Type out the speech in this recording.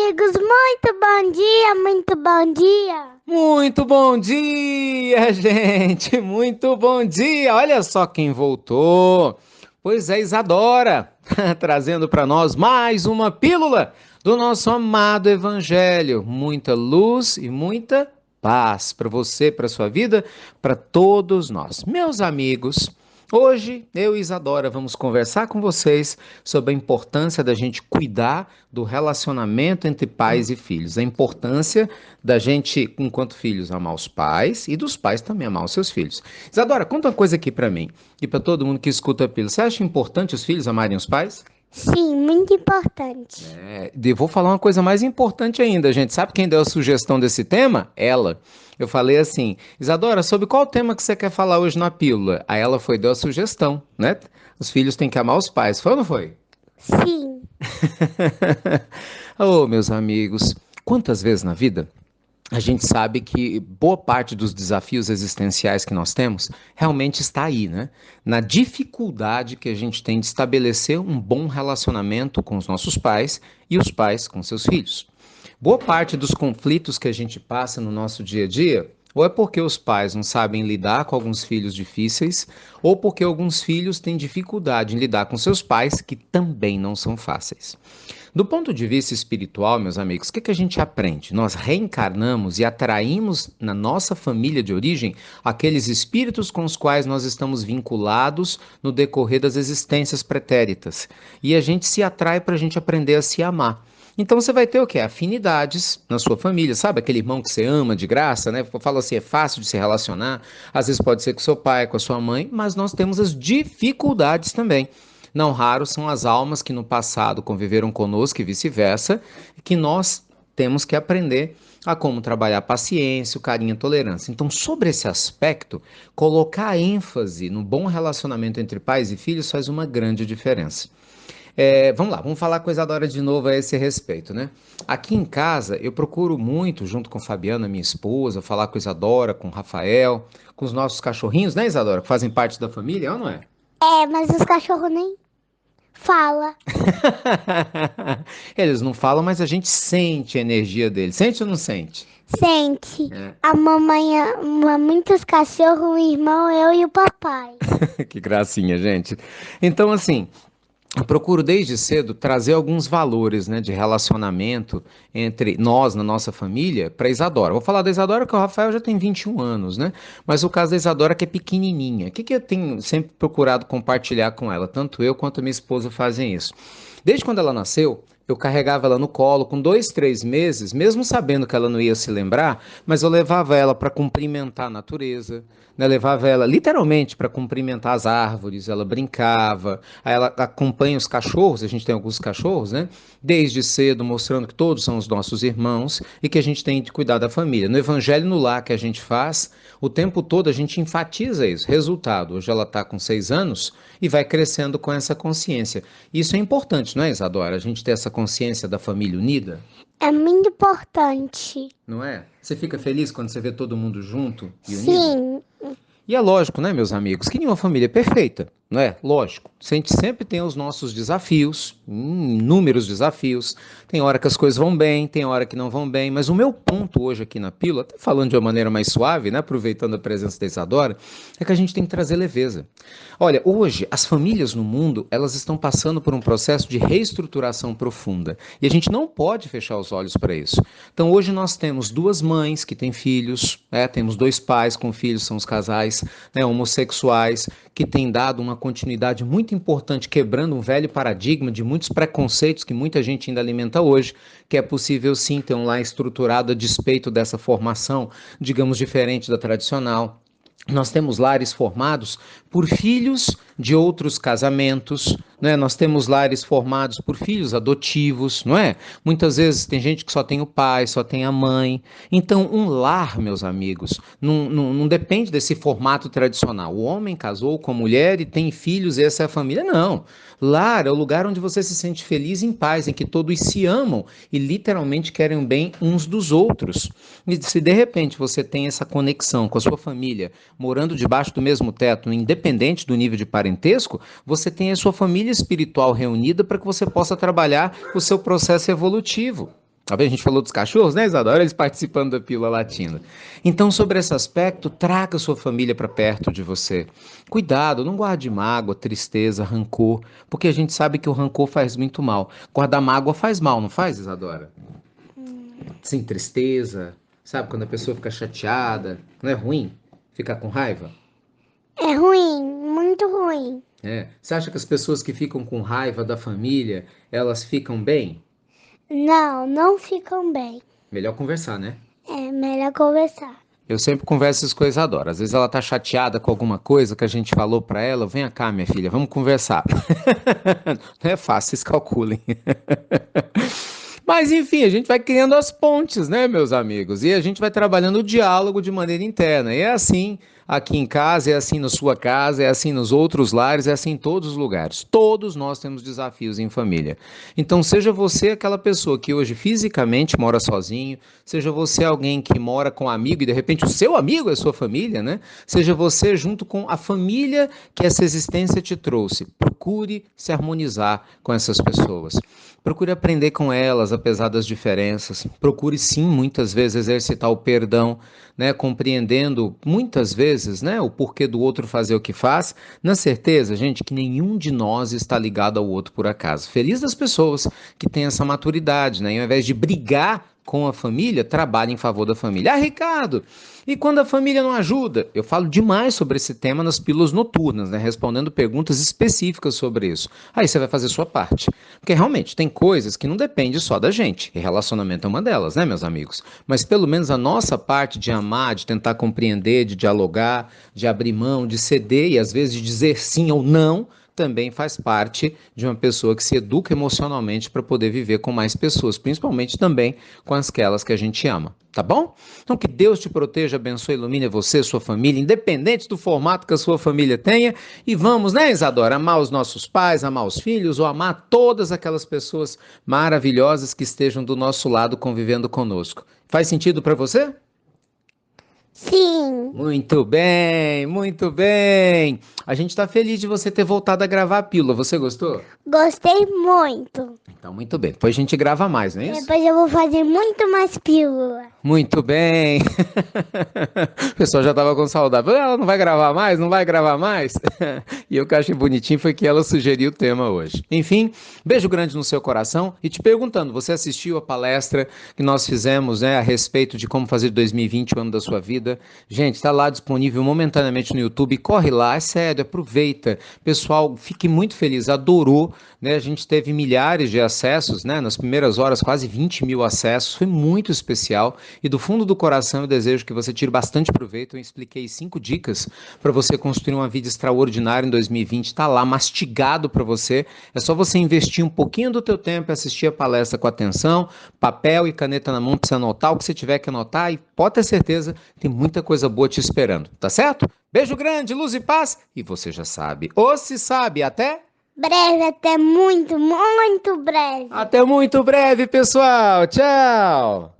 amigos, muito bom dia, muito bom dia. Muito bom dia, gente! Muito bom dia! Olha só quem voltou! Pois é, Isadora, trazendo para nós mais uma pílula do nosso amado Evangelho. Muita luz e muita paz para você, para sua vida, para todos nós. Meus amigos, hoje eu e Isadora vamos conversar com vocês sobre a importância da gente cuidar do relacionamento entre pais e filhos, a importância da gente, enquanto filhos, amar os pais e dos pais também amar os seus filhos. Isadora, conta uma coisa aqui pra mim e pra todo mundo que escuta a pílula. Você acha importante os filhos amarem os pais? Sim, muito importante. E vou falar uma coisa mais importante ainda, gente. Sabe quem deu a sugestão desse tema? Ela. Eu falei assim, Isadora, sobre qual tema que você quer falar hoje na pílula? Aí ela deu a sugestão, né? Os filhos têm que amar os pais. Foi ou não foi? Sim, Oh, meus amigos, quantas vezes na vida a gente sabe que boa parte dos desafios existenciais que nós temos realmente está aí, né? Na dificuldade que a gente tem de estabelecer um bom relacionamento com os nossos pais e os pais com seus filhos. Boa parte dos conflitos que a gente passa no nosso dia a dia, ou é porque os pais não sabem lidar com alguns filhos difíceis, ou porque alguns filhos têm dificuldade em lidar com seus pais, que também não são fáceis. Do ponto de vista espiritual, meus amigos, o que a gente aprende? Nós reencarnamos e atraímos na nossa família de origem aqueles espíritos com os quais nós estamos vinculados no decorrer das existências pretéritas. E a gente se atrai para a gente aprender a se amar. Então você vai ter o quê? Afinidades na sua família, sabe? Aquele irmão que você ama de graça, né? Fala assim, é fácil de se relacionar. Às vezes pode ser com seu pai, com a sua mãe, mas nós temos as dificuldades também. Não raro são as almas que no passado conviveram conosco e vice-versa, que nós temos que aprender a como trabalhar a paciência, o carinho e a tolerância. Então, sobre esse aspecto, colocar ênfase no bom relacionamento entre pais e filhos faz uma grande diferença. Vamos lá, vamos falar coisa da hora de novo a esse respeito, né? Aqui em casa, eu procuro muito, junto com Fabiana, minha esposa, falar com Isadora, com Rafael, com os nossos cachorrinhos, né, Isadora? Que fazem parte da família, é ou não é? mas os cachorros nem falam. Eles não falam, mas a gente sente a energia deles. Sente ou não sente? Sente, É. a mamãe ama muitos cachorros, o irmão, eu e o papai. Que gracinha, gente. Então, assim, eu procuro desde cedo trazer alguns valores, né, de relacionamento entre nós, na nossa família, para Isadora. Vou falar da Isadora que o Rafael já tem 21 anos, né? Mas o caso da Isadora que é pequenininha. O que eu tenho sempre procurado compartilhar com ela? Tanto eu quanto a minha esposa fazem isso. Desde quando ela nasceu, eu carregava ela no colo com 2, 3 meses, mesmo sabendo que ela não ia se lembrar, mas eu levava ela para cumprimentar a natureza, né? Levava ela literalmente para cumprimentar as árvores, ela brincava, aí ela acompanha os cachorros, a gente tem alguns cachorros, né? Desde cedo, mostrando que todos são os nossos irmãos e que a gente tem de cuidar da família. No Evangelho no Lar que a gente faz, o tempo todo a gente enfatiza isso. Resultado, hoje ela está com 6 anos e vai crescendo com essa consciência. Isso é importante, não é, Isadora? A gente ter essa consciência da família unida, É muito importante. não é? Você fica feliz quando você vê todo mundo junto e unido? Sim, E é lógico, né, meus amigos, que nenhuma família é perfeita, não é? Lógico. A gente sempre tem os nossos desafios, inúmeros desafios. Tem hora que as coisas vão bem, tem hora que não vão bem, mas o meu ponto hoje aqui na pílula, até falando de uma maneira mais suave, né, aproveitando a presença da Isadora, é que a gente tem que trazer leveza. Olha, hoje as famílias no mundo, elas estão passando por um processo de reestruturação profunda, e a gente não pode fechar os olhos para isso. Então hoje nós temos duas mães que têm filhos, temos dois pais com filhos, são os casais, né, homossexuais, que têm dado uma continuidade muito importante, quebrando um velho paradigma de muitos preconceitos que muita gente ainda alimenta hoje, que é possível sim ter um lar estruturado a despeito dessa formação, digamos, diferente da tradicional. Nós temos lares formados por filhos de outros casamentos, né? Nós temos lares formados por filhos adotivos, não é? Muitas vezes tem gente que só tem o pai, só tem a mãe. Então, um lar, meus amigos, não depende desse formato tradicional. O homem casou com a mulher e tem filhos e essa é a família. Não. Lar é o lugar onde você se sente feliz e em paz, em que todos se amam e literalmente querem o bem uns dos outros. E se de repente você tem essa conexão com a sua família, morando debaixo do mesmo teto, independente do nível de parentesco, você tem a sua família espiritual reunida para que você possa trabalhar o seu processo evolutivo. Tá vendo? A gente falou dos cachorros, né, Isadora? Eles participando da Pílula Latina. Então, sobre esse aspecto, traga sua família para perto de você. Cuidado, não guarde mágoa, tristeza, rancor, porque a gente sabe que o rancor faz muito mal. Guardar mágoa faz mal, não faz, Isadora? Sim, tristeza, sabe? Quando a pessoa fica chateada, não é ruim? Ficar com raiva? É ruim, muito ruim. É. Você acha que as pessoas que ficam com raiva da família, elas ficam bem? Não, não ficam bem. Melhor conversar, né? É melhor conversar. Eu sempre converso isso com a Isadora. Às vezes ela tá chateada com alguma coisa que a gente falou pra ela. Vem cá, minha filha, vamos conversar. Não é fácil, vocês calculem. Mas enfim, a gente vai criando as pontes, né, meus amigos? E a gente vai trabalhando o diálogo de maneira interna. E é assim aqui em casa, é assim na sua casa, é assim nos outros lares, é assim em todos os lugares. Todos nós temos desafios em família. Então, seja você aquela pessoa que hoje fisicamente mora sozinho, seja você alguém que mora com um amigo e de repente o seu amigo é sua família, né? Seja você junto com a família que essa existência te trouxe. Procure se harmonizar com essas pessoas. Procure aprender com elas, apesar das diferenças. Procure sim, muitas vezes, exercitar o perdão, né? Compreendendo muitas vezes, né, o porquê do outro fazer o que faz, na certeza, gente, que nenhum de nós está ligado ao outro por acaso. Feliz das pessoas que têm essa maturidade, né? E ao invés de brigar com a família, trabalha em favor da família. Ah, Ricardo, e quando a família não ajuda? Eu falo demais sobre esse tema nas pílulas noturnas, né? Respondendo perguntas específicas sobre isso. Aí você vai fazer sua parte. Porque realmente tem coisas que não dependem só da gente. E relacionamento é uma delas, né, meus amigos? Mas pelo menos a nossa parte de amar, de tentar compreender, de dialogar, de abrir mão, de ceder e às vezes de dizer sim ou não, também faz parte de uma pessoa que se educa emocionalmente para poder viver com mais pessoas, principalmente também com aquelas que a gente ama, tá bom? Então que Deus te proteja, abençoe, ilumine você, sua família, independente do formato que a sua família tenha, e vamos, né, Isadora, amar os nossos pais, amar os filhos, ou amar todas aquelas pessoas maravilhosas que estejam do nosso lado convivendo conosco. Faz sentido para você? Sim, Muito bem, muito bem. A gente está feliz de você ter voltado a gravar a pílula. Você gostou? gostei muito. Então, muito bem. Depois a gente grava mais, não é isso? Depois eu vou fazer muito mais pílula. Muito bem. O pessoal já estava com saudade. Ela não vai gravar mais? Não vai gravar mais? E eu que achei bonitinho foi que ela sugeriu o tema hoje. Enfim, beijo grande no seu coração. E te perguntando, você assistiu a palestra que nós fizemos, né, a respeito de como fazer 2020 o ano da sua vida? Gente, está lá disponível momentaneamente no YouTube. Corre lá, é sério, aproveita. Pessoal, fique muito feliz, adorou, né? A gente teve milhares de acessos, né? Nas primeiras horas, quase 20 mil acessos. Foi muito especial. E do fundo do coração eu desejo que você tire bastante proveito. Eu expliquei 5 dicas para você construir uma vida extraordinária em 2020. Está lá mastigado para você. É só você investir um pouquinho do teu tempo e assistir a palestra com atenção, papel e caneta na mão para você anotar o que você tiver que anotar e pode ter certeza, tem muita coisa boa te esperando, tá certo? Beijo grande, luz e paz. E você já sabe, ou se sabe, Breve, até muito, muito breve. até muito breve, pessoal. Tchau.